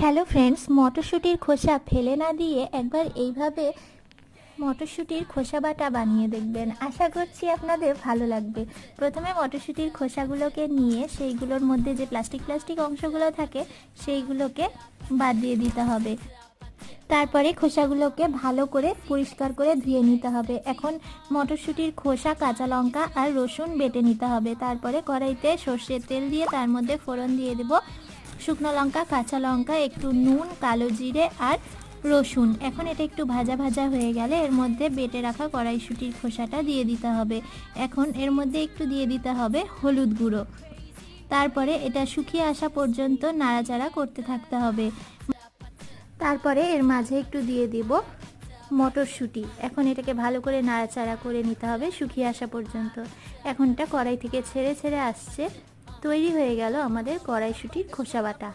Hello friends, মটরশুঁটির খোসা ফেলে না দিয়ে একবার এইভাবে মটরশুঁটির খোসা বাটা বানিয়ে দেখবেন। আশা করছি আপনাদের ভালো লাগবে। প্রথমে মটরশুঁটির খোসাগুলোকে নিয়ে সেইগুলোর মধ্যে যে প্লাস্টিক অংশগুলো থাকে সেইগুলোকে বাদ দিয়ে দিতে হবে। তারপরে খোসাগুলোকে ভালো করে পরিষ্কার করে ধুয়ে নিতে হবে। এখন মটরশুঁটির খোসা, কাঁচা লঙ্কা আর রসুন বেটে নিতে হবে। তারপরে কড়াইতে সর্ষের তেল দিয়ে তার মধ্যে ফোড়ন দিয়ে দেব শুকনো লঙ্কা, কাঁচা লঙ্কা, একটু নুন, কালো জিরে আর রসুন। এখন এটা একটু ভাজা ভাজা হয়ে গেলে এর মধ্যে বেটে রাখা কড়াইশুঁটির খোসাটা দিয়ে দিতে হবে। এখন এর মধ্যে একটু দিয়ে দিতে হবে হলুদ গুঁড়ো। তারপরে এটা শুকিয়ে আসা পর্যন্ত নাড়াচাড়া করতে থাকতে হবে। তারপরে এর মাঝে একটু দিয়ে দিব মটরশুঁটি। এখন এটাকে ভালো করে নাড়াচাড়া করে নিতে হবে শুকিয়ে আসা পর্যন্ত। এখন এটা কড়াই থেকে ছেড়ে ছেড়ে আসছে। তৈরি হয়ে গেল আমাদের কড়াইশুঁটির খোসা বাটা।